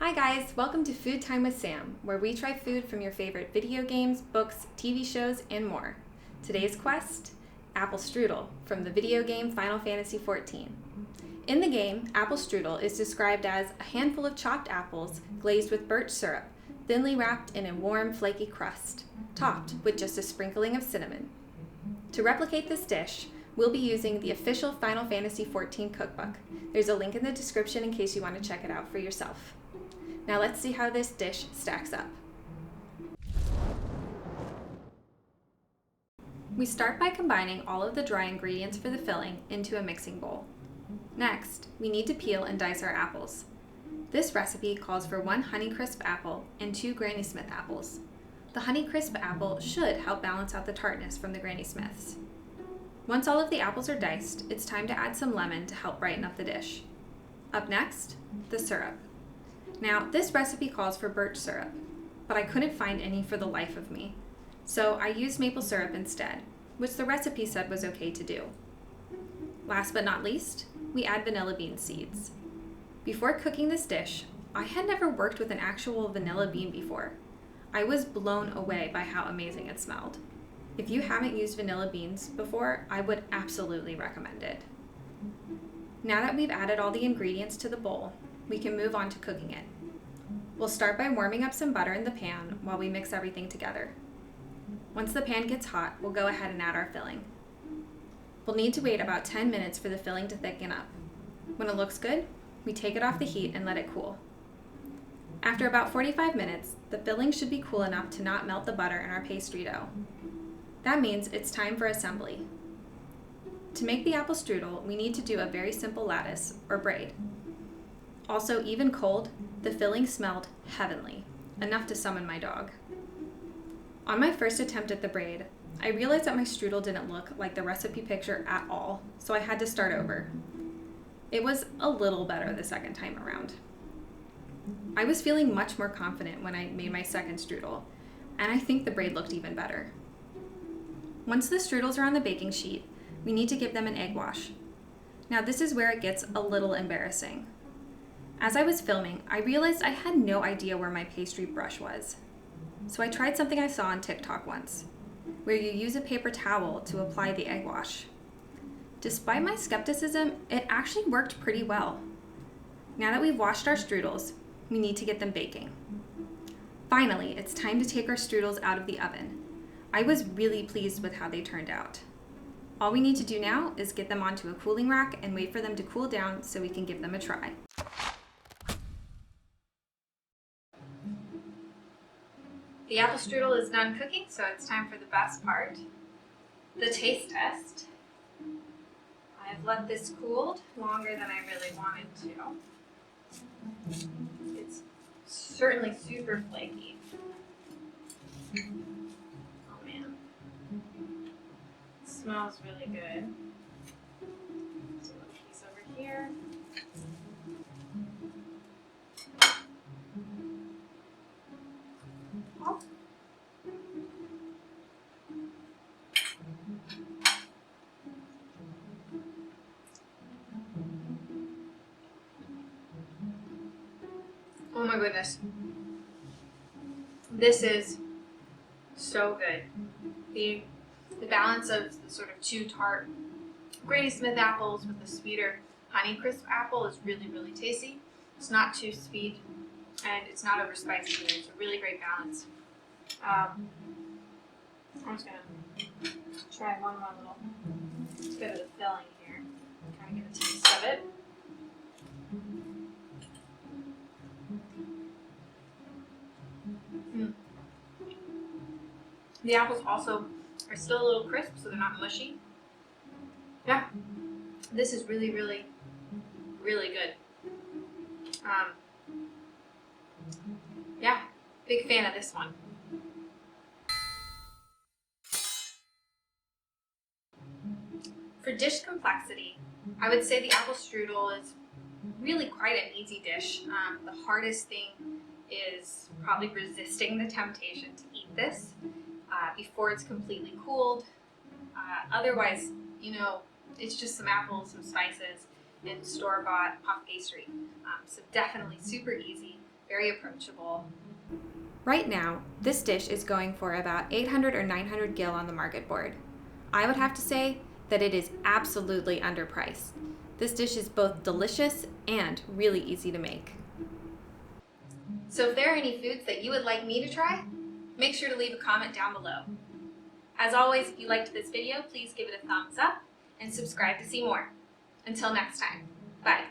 Hi guys, welcome to Food Time with Sam, where we try food from your favorite video games, books, TV shows, and more. Today's quest, Apple Strudel, from the video game Final Fantasy XIV. In the game, Apple Strudel is described as a handful of chopped apples glazed with birch syrup, thinly wrapped in a warm, flaky crust, topped with just a sprinkling of cinnamon. To replicate this dish, we'll be using the official Final Fantasy XIV cookbook. There's a link in the description in case you want to check it out for yourself. Now let's see how this dish stacks up. We start by combining all of the dry ingredients for the filling into a mixing bowl. Next, we need to peel and dice our apples. This recipe calls for 1 Honeycrisp apple and 2 Granny Smith apples. The Honeycrisp apple should help balance out the tartness from the Granny Smiths. Once all of the apples are diced, it's time to add some lemon to help brighten up the dish. Up next, the syrup. Now, this recipe calls for birch syrup, but I couldn't find any for the life of me. So I used maple syrup instead, which the recipe said was okay to do. Last but not least, we add vanilla bean seeds. Before cooking this dish, I had never worked with an actual vanilla bean before. I was blown away by how amazing it smelled. If you haven't used vanilla beans before, I would absolutely recommend it. Now that we've added all the ingredients to the bowl, we can move on to cooking it. We'll start by warming up some butter in the pan while we mix everything together. Once the pan gets hot, we'll go ahead and add our filling. We'll need to wait about 10 minutes for the filling to thicken up. When it looks good, we take it off the heat and let it cool. After about 45 minutes, the filling should be cool enough to not melt the butter in our pastry dough. That means it's time for assembly. To make the apple strudel, we need to do a very simple lattice, or braid. Also, even cold, the filling smelled heavenly, enough to summon my dog. On my first attempt at the braid, I realized that my strudel didn't look like the recipe picture at all, so I had to start over. It was a little better the second time around. I was feeling much more confident when I made my second strudel, and I think the braid looked even better. Once the strudels are on the baking sheet, we need to give them an egg wash. Now this is where it gets a little embarrassing. As I was filming, I realized I had no idea where my pastry brush was. So I tried something I saw on TikTok once, where you use a paper towel to apply the egg wash. Despite my skepticism, it actually worked pretty well. Now that we've washed our strudels, we need to get them baking. Finally, it's time to take our strudels out of the oven. I was really pleased with how they turned out. All we need to do now is get them onto a cooling rack and wait for them to cool down so we can give them a try. The apple strudel is done cooking, so it's time for the best part, the taste test. I've let this cool longer than I really wanted to. It's certainly super flaky. Oh man. It smells really good. So a piece over here. Oh my goodness. This is so good. The balance of the sort of 2 tart Granny Smith apples with the sweeter Honeycrisp apple is really, really tasty. It's not too sweet and it's not over spicy either. It's a really great balance. I'm just gonna try one more little bit of the filling here. Kind of get a taste of it. The apples also are still a little crisp, so they're not mushy. Yeah, this is really, really, really good. Yeah, big fan of this one. For dish complexity, I would say the apple strudel is really quite an easy dish. The hardest thing is probably resisting the temptation to eat this before it's completely cooled. Otherwise, it's just some apples, some spices, and store-bought puff pastry. So definitely super easy. very approachable. Right now, this dish is going for about 800 or 900 gil on the market board. I would have to say that it is absolutely underpriced. This dish is both delicious and really easy to make. So if there are any foods that you would like me to try, make sure to leave a comment down below. As always, if you liked this video, please give it a thumbs up and subscribe to see more. Until next time, bye.